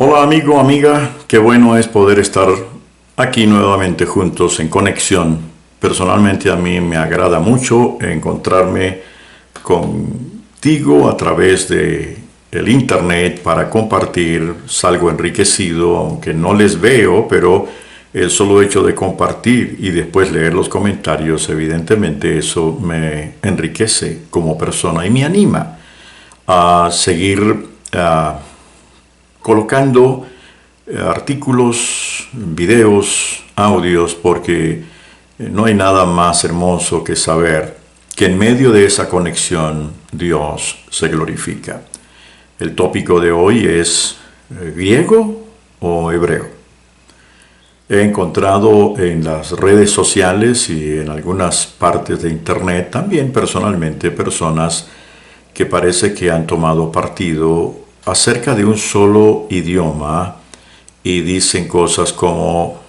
Hola amigo, amiga, qué bueno es poder estar aquí nuevamente juntos en conexión. Personalmente a mí me agrada mucho encontrarme contigo a través de el internet para compartir. Salgo enriquecido, aunque no les veo, pero el solo hecho de compartir y después leer los comentarios, evidentemente eso me enriquece como persona y me anima a seguir colocando artículos, videos, audios, porque no hay nada más hermoso que saber que en medio de esa conexión Dios se glorifica. El tópico de hoy es griego o hebreo. He encontrado en las redes sociales y en algunas partes de internet, también personalmente, personas que parece que han tomado partido acerca de un solo idioma y dicen cosas como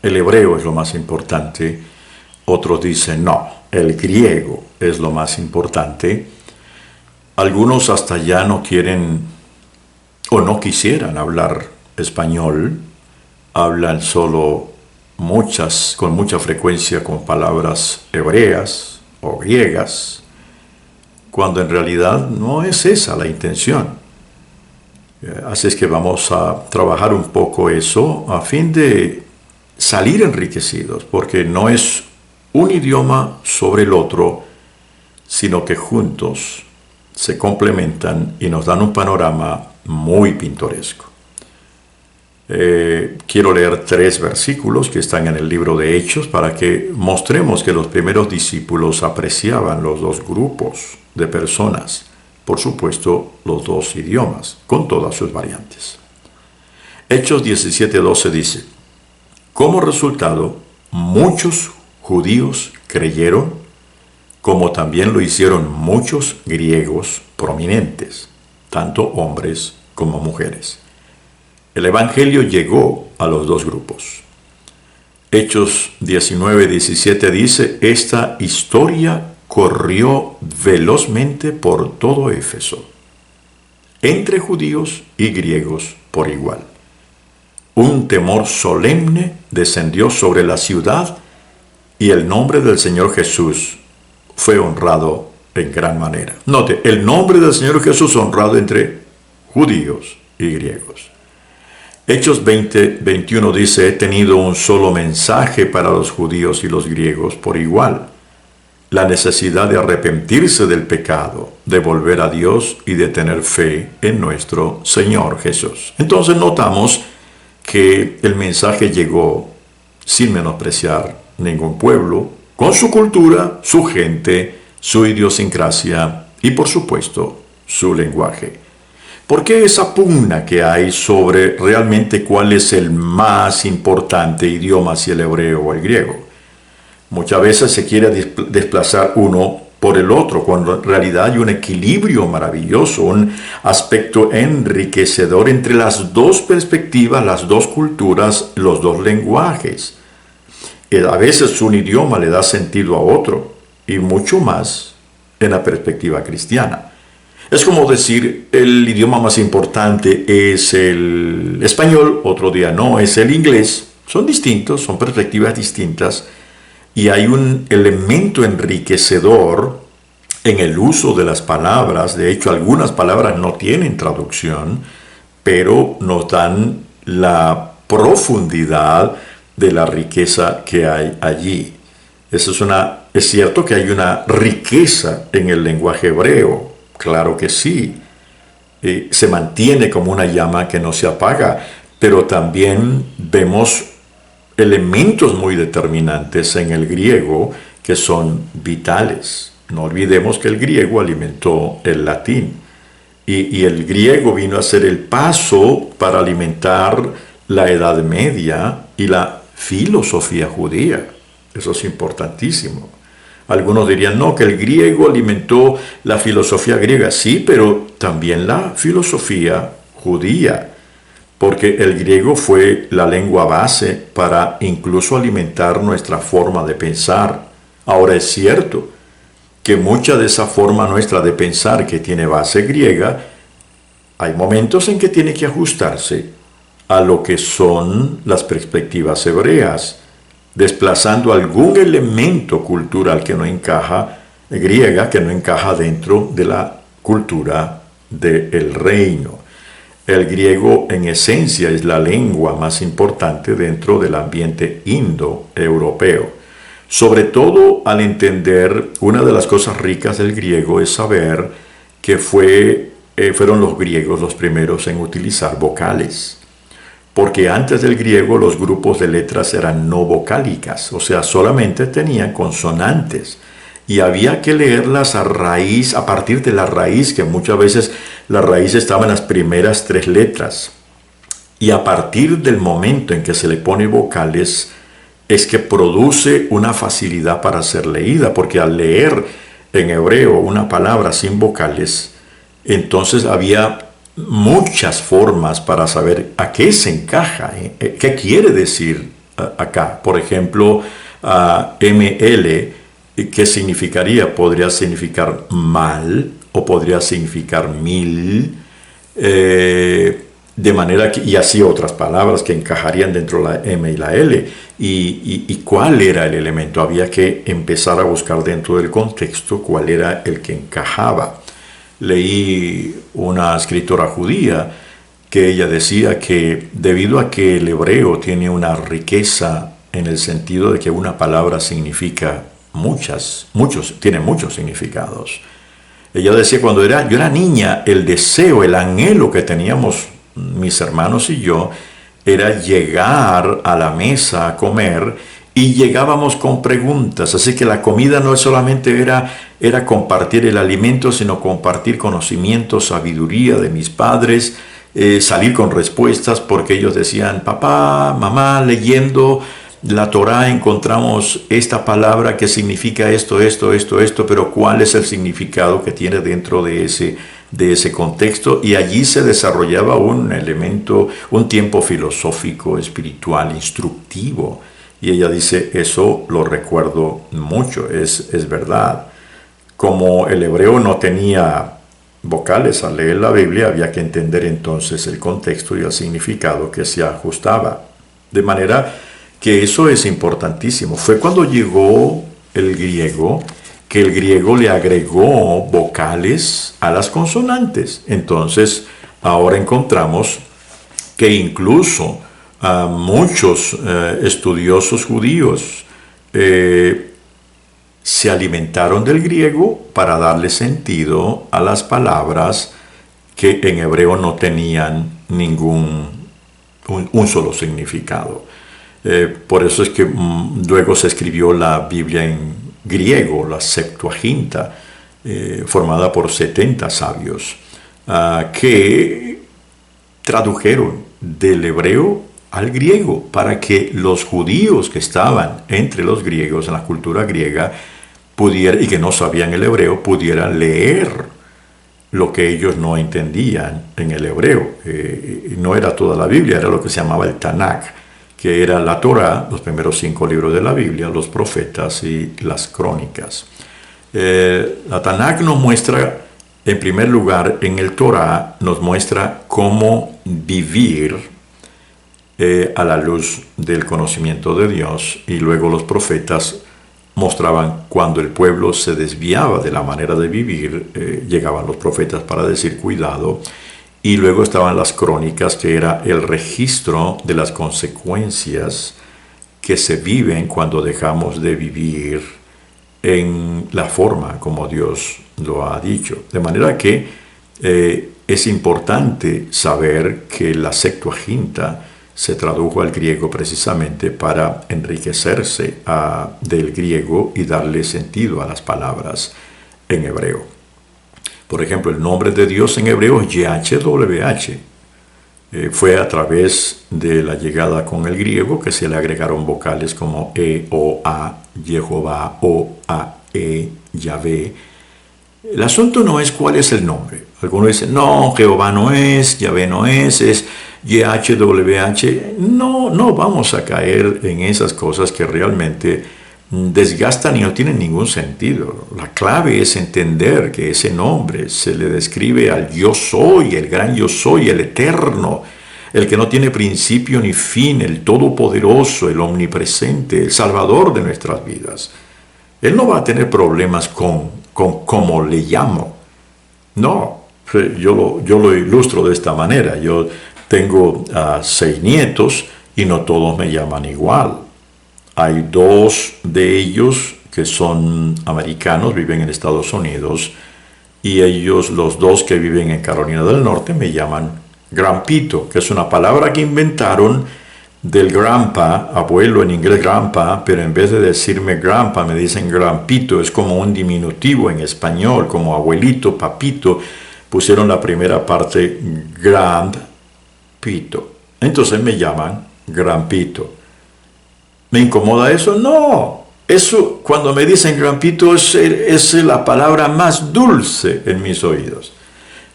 el hebreo es lo más importante, otros dicen no, el griego es lo más importante. Algunos hasta ya no quieren o no quisieran hablar español, hablan solo con mucha frecuencia con palabras hebreas o griegas, cuando en realidad no es esa la intención. Así es que vamos a trabajar un poco eso a fin de salir enriquecidos, porque no es un idioma sobre el otro, sino que juntos se complementan y nos dan un panorama muy pintoresco. Quiero leer 3 versículos que están en el libro de Hechos para que mostremos que los primeros discípulos apreciaban los dos grupos de personas, por supuesto los dos idiomas, con todas sus variantes. Hechos 17:12 dice: como resultado, muchos judíos creyeron, como también lo hicieron muchos griegos prominentes, tanto hombres como mujeres. El Evangelio llegó a los dos grupos. Hechos 19:17 dice: esta historia corrió velozmente por todo Éfeso, entre judíos y griegos por igual. Un temor solemne descendió sobre la ciudad y el nombre del Señor Jesús fue honrado en gran manera. Note, el nombre del Señor Jesús honrado entre judíos y griegos. Hechos 20:21 dice: he tenido un solo mensaje para los judíos y los griegos por igual, la necesidad de arrepentirse del pecado, de volver a Dios y de tener fe en nuestro Señor Jesús. Entonces notamos que el mensaje llegó sin menospreciar ningún pueblo, con su cultura, su gente, su idiosincrasia y por supuesto su lenguaje. ¿Por qué esa pugna que hay sobre realmente cuál es el más importante idioma, si el hebreo o el griego? Muchas veces se quiere desplazar uno por el otro, cuando en realidad hay un equilibrio maravilloso, un aspecto enriquecedor entre las dos perspectivas, las dos culturas, los dos lenguajes. A veces un idioma le da sentido a otro, y mucho más en la perspectiva cristiana. Es como decir, el idioma más importante es el español, otro día no, es el inglés. Son distintos, son perspectivas distintas. Y hay un elemento enriquecedor en el uso de las palabras. De hecho, algunas palabras no tienen traducción, pero nos dan la profundidad de la riqueza que hay allí. Es cierto que hay una riqueza en el lenguaje hebreo, claro que sí. Se mantiene como una llama que no se apaga, pero también vemos elementos muy determinantes en el griego que son vitales. No olvidemos que el griego alimentó el latín y el griego vino a ser el paso para alimentar la Edad Media y la filosofía judía. Eso es importantísimo. Algunos dirían, no, que el griego alimentó la filosofía griega. Sí, pero también la filosofía judía, porque el griego fue la lengua base para incluso alimentar nuestra forma de pensar. Ahora es cierto que mucha de esa forma nuestra de pensar que tiene base griega, hay momentos en que tiene que ajustarse a lo que son las perspectivas hebreas, desplazando algún elemento cultural que no encaja, griega, que no encaja dentro de la cultura del reino. El griego en esencia es la lengua más importante dentro del ambiente indoeuropeo. Sobre todo al entender, una de las cosas ricas del griego es saber que fueron los griegos los primeros en utilizar vocales. Porque antes del griego los grupos de letras eran no vocálicas, o sea, solamente tenían consonantes. Y había que leerlas a partir de la raíz, que muchas veces la raíz estaba en las primeras 3 letras. Y a partir del momento en que se le pone vocales, es que produce una facilidad para ser leída, porque al leer en hebreo una palabra sin vocales, entonces había muchas formas para saber a qué se encaja, qué quiere decir acá. Por ejemplo, ML, ¿qué significaría? Podría significar mal o podría significar mil, de manera que, y así otras palabras que encajarían dentro de la M y la L. ¿Y cuál era el elemento? Había que empezar a buscar dentro del contexto cuál era el que encajaba. Leí una escritora judía que ella decía que debido a que el hebreo tiene una riqueza en el sentido de que una palabra significa tiene muchos significados. Ella decía, cuando yo era niña, el deseo, el anhelo que teníamos mis hermanos y yo era llegar a la mesa a comer y llegábamos con preguntas. Así que la comida no solamente era compartir el alimento, sino compartir conocimiento, sabiduría de mis padres, salir con respuestas, porque ellos decían, papá, mamá, leyendo la Torá encontramos esta palabra que significa esto, pero ¿cuál es el significado que tiene dentro de ese contexto? Y allí se desarrollaba un elemento, un tiempo filosófico, espiritual, instructivo. Y ella dice, eso lo recuerdo mucho, es verdad. Como el hebreo no tenía vocales al leer la Biblia, había que entender entonces el contexto y el significado que se ajustaba. De manera que eso es importantísimo. Fue cuando llegó el griego que el griego le agregó vocales a las consonantes. Entonces, ahora encontramos que incluso muchos estudiosos judíos se alimentaron del griego para darle sentido a las palabras que en hebreo no tenían un solo significado. Por eso es que luego se escribió la Biblia en griego, la Septuaginta, formada por 70 sabios, que tradujeron del hebreo al griego para que los judíos que estaban entre los griegos en la cultura griega y que no sabían el hebreo pudieran leer lo que ellos no entendían en el hebreo. No era toda la Biblia, era lo que se llamaba el Tanakh, que era la Torá, los primeros 5 libros de la Biblia, los profetas y las crónicas. La Tanakh nos muestra, en primer lugar, en el Torá, nos muestra cómo vivir a la luz del conocimiento de Dios, y luego los profetas mostraban cuando el pueblo se desviaba de la manera de vivir, llegaban los profetas para decir cuidado. Y luego estaban las crónicas, que era el registro de las consecuencias que se viven cuando dejamos de vivir en la forma como Dios lo ha dicho. De manera que es importante saber que la Septuaginta se tradujo al griego precisamente para enriquecerse del griego y darle sentido a las palabras en hebreo. Por ejemplo, el nombre de Dios en hebreo es YHWH. Fue a través de la llegada con el griego que se le agregaron vocales como E, O, A, Jehová, O, A, E, Yahvé. El asunto no es cuál es el nombre. Algunos dicen, no, Jehová no es, Yahvé no es YHWH. No vamos a caer en esas cosas que realmente desgastan y no tienen ningún sentido. La clave es entender que ese nombre se le describe al yo soy, el gran yo soy, el eterno, el que no tiene principio ni fin, el todopoderoso, el omnipresente, el salvador de nuestras vidas. Él no va a tener problemas con cómo le llamo. No, yo lo ilustro de esta manera. Yo tengo 6 nietos y no todos me llaman igual. Hay 2 de ellos que son americanos, viven en Estados Unidos, y ellos, los 2 que viven en Carolina del Norte, me llaman Grampito, que es una palabra que inventaron del grandpa, abuelo en inglés grandpa, pero en vez de decirme grandpa me dicen Grampito, es como un diminutivo en español, como abuelito, papito, pusieron la primera parte Grampito. Entonces me llaman Grampito. ¿Me incomoda eso? No. Eso, cuando me dicen Grampito, es la palabra más dulce en mis oídos.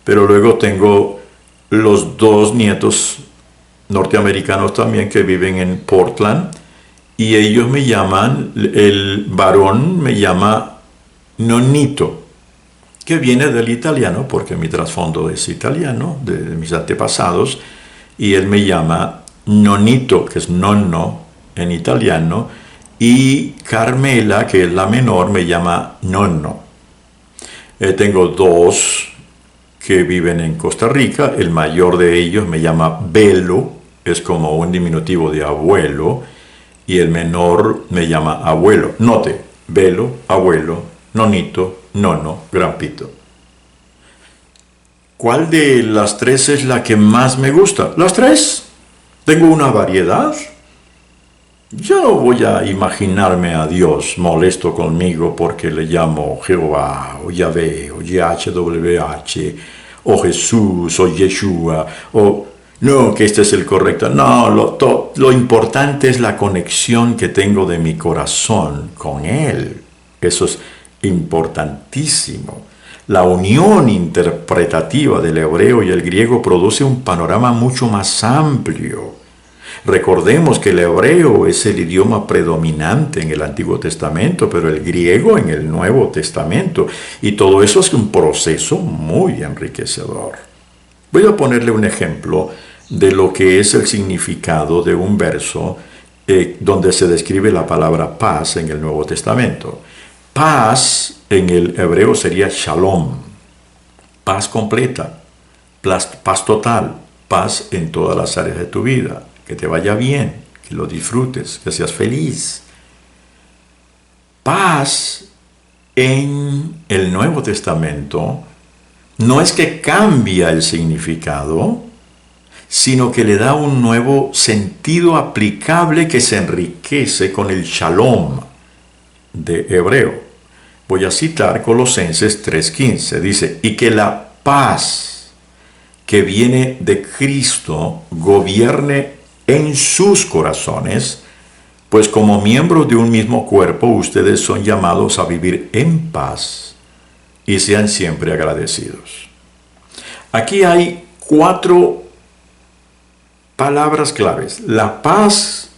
Pero luego tengo los 2 nietos norteamericanos también que viven en Portland, y ellos me llaman, el varón me llama Nonito, que viene del italiano, porque mi trasfondo es italiano, de mis antepasados, y él me llama Nonito, que es nonno en italiano, y Carmela, que es la menor, me llama Nonno. Tengo 2 que viven en Costa Rica. El mayor de ellos me llama Belo, es como un diminutivo de abuelo, y el menor me llama abuelo. Note, Belo, abuelo, Nonito, Nonno, Grampito. ¿Cuál de las 3 es la que más me gusta? Las 3. Tengo una variedad. Yo no voy a imaginarme a Dios molesto conmigo porque le llamo Jehová, o Yahvé, o YHWH, o Jesús, o Yeshua, o no, que este es el correcto. No, lo importante es la conexión que tengo de mi corazón con Él. Eso es importantísimo. La unión interpretativa del hebreo y el griego produce un panorama mucho más amplio. Recordemos que el hebreo es el idioma predominante en el Antiguo Testamento, pero el griego en el Nuevo Testamento. Y todo eso es un proceso muy enriquecedor. Voy a ponerle un ejemplo de lo que es el significado de un verso donde se describe la palabra paz en el Nuevo Testamento. Paz en el hebreo sería shalom, paz completa, paz total, paz en todas las áreas de tu vida. Que te vaya bien, que lo disfrutes, que seas feliz. Paz en el Nuevo Testamento no es que cambia el significado, sino que le da un nuevo sentido aplicable que se enriquece con el shalom de hebreo. Voy a citar Colosenses 3:15. Dice, y que la paz que viene de Cristo gobierne en sus corazones, pues como miembros de un mismo cuerpo ustedes son llamados a vivir en paz y sean siempre agradecidos. Aquí hay 4 palabras claves. La paz,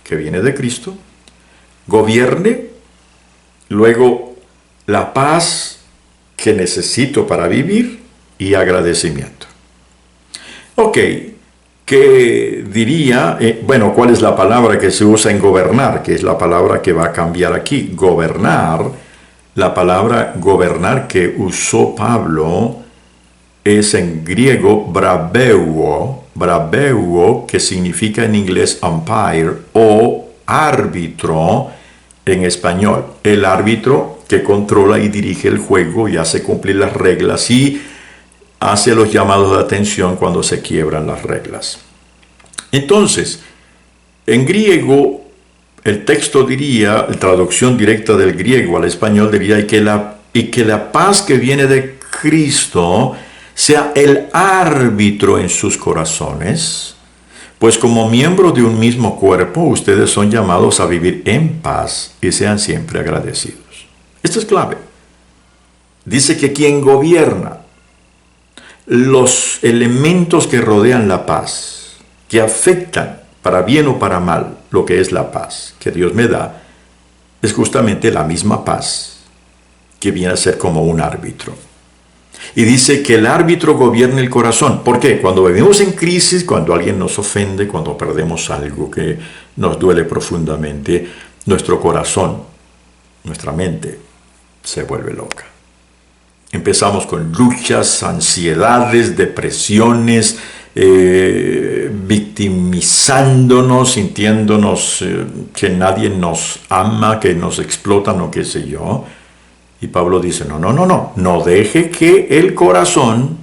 que viene de Cristo, gobierne, luego la paz que necesito para vivir y agradecimiento. Ok. ¿Qué diría? ¿Cuál es la palabra que se usa en gobernar? Que es la palabra que va a cambiar aquí. Gobernar, la palabra gobernar que usó Pablo es en griego brabeuo, que significa en inglés umpire o árbitro en español. El árbitro que controla y dirige el juego y hace cumplir las reglas y hace los llamados de atención cuando se quiebran las reglas. Entonces, en griego, el texto diría, la traducción directa del griego al español diría, y que la paz que viene de Cristo sea el árbitro en sus corazones, pues como miembros de un mismo cuerpo, ustedes son llamados a vivir en paz y sean siempre agradecidos. Esto es clave. Dice que quien gobierna, los elementos que rodean la paz, que afectan para bien o para mal lo que es la paz que Dios me da, es justamente la misma paz que viene a ser como un árbitro. Y dice que el árbitro gobierna el corazón. ¿Por qué? Cuando vivimos en crisis, cuando alguien nos ofende, cuando perdemos algo que nos duele profundamente, nuestro corazón, nuestra mente, se vuelve loca. Empezamos con luchas, ansiedades, depresiones, victimizándonos, sintiéndonos que nadie nos ama, que nos explotan o qué sé yo. Y Pablo dice, no deje que el corazón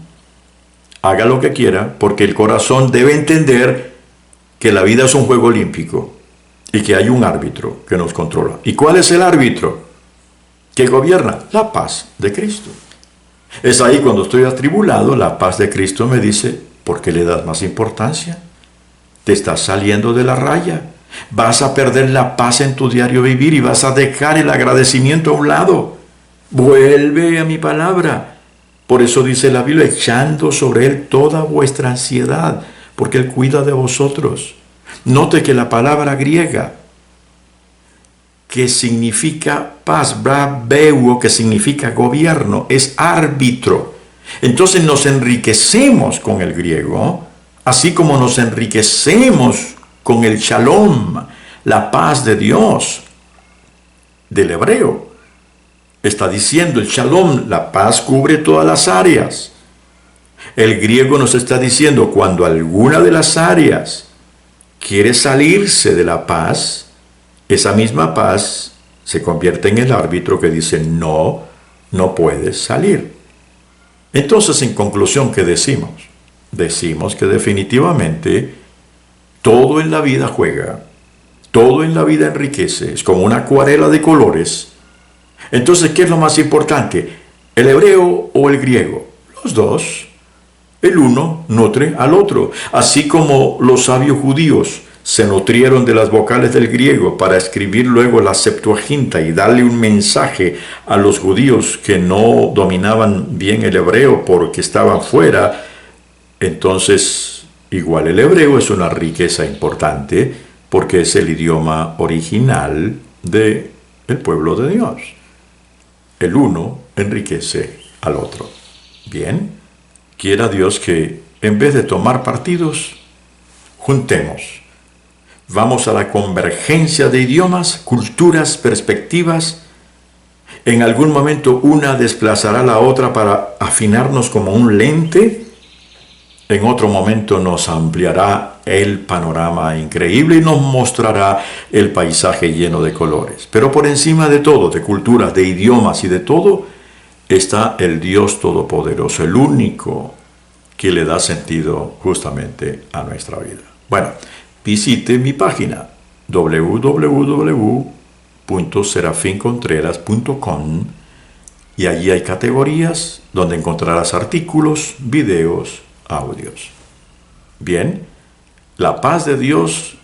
haga lo que quiera, porque el corazón debe entender que la vida es un juego olímpico y que hay un árbitro que nos controla. ¿Y cuál es el árbitro que gobierna? La paz de Cristo. Es ahí cuando estoy atribulado, la paz de Cristo me dice, ¿por qué le das más importancia? Te estás saliendo de la raya. Vas a perder la paz en tu diario vivir y vas a dejar el agradecimiento a un lado. Vuelve a mi palabra. Por eso dice la Biblia, echando sobre Él toda vuestra ansiedad, porque Él cuida de vosotros. Note que la palabra griega, que significa paz, brabeuo, que significa gobierno, es árbitro. Entonces nos enriquecemos con el griego, así como nos enriquecemos con el shalom, la paz de Dios, del hebreo. Está diciendo el shalom, la paz cubre todas las áreas. El griego nos está diciendo, cuando alguna de las áreas quiere salirse de la paz, esa misma paz se convierte en el árbitro que dice, no puedes salir. Entonces, en conclusión, ¿qué decimos? Decimos que definitivamente todo en la vida juega, todo en la vida enriquece, es como una acuarela de colores. Entonces, ¿qué es lo más importante? ¿El hebreo o el griego? Los dos. El uno nutre al otro, así como los sabios judíos se nutrieron de las vocales del griego para escribir luego la Septuaginta y darle un mensaje a los judíos que no dominaban bien el hebreo porque estaban fuera. Entonces, igual el hebreo es una riqueza importante porque es el idioma original del pueblo de Dios. El uno enriquece al otro. Bien, quiera Dios que en vez de tomar partidos, juntemos. Vamos a la convergencia de idiomas, culturas, perspectivas. En algún momento una desplazará a la otra para afinarnos como un lente. En otro momento nos ampliará el panorama increíble y nos mostrará el paisaje lleno de colores. Pero por encima de todo, de culturas, de idiomas y de todo, está el Dios Todopoderoso, el único que le da sentido justamente a nuestra vida. Bueno, visite mi página www.serafincontreras.com y allí hay categorías donde encontrarás artículos, videos, audios. Bien, la paz de Dios,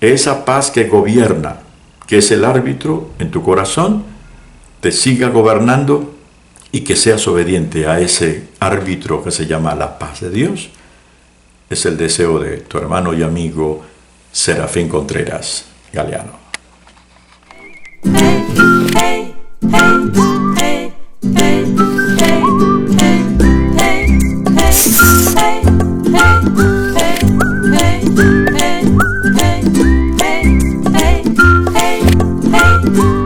esa paz que gobierna, que es el árbitro en tu corazón, te siga gobernando y que seas obediente a ese árbitro que se llama la paz de Dios. Es el deseo de tu hermano y amigo Serafín Contreras Galeano. Hey, hey, hey, hey, hey, hey, hey, hey.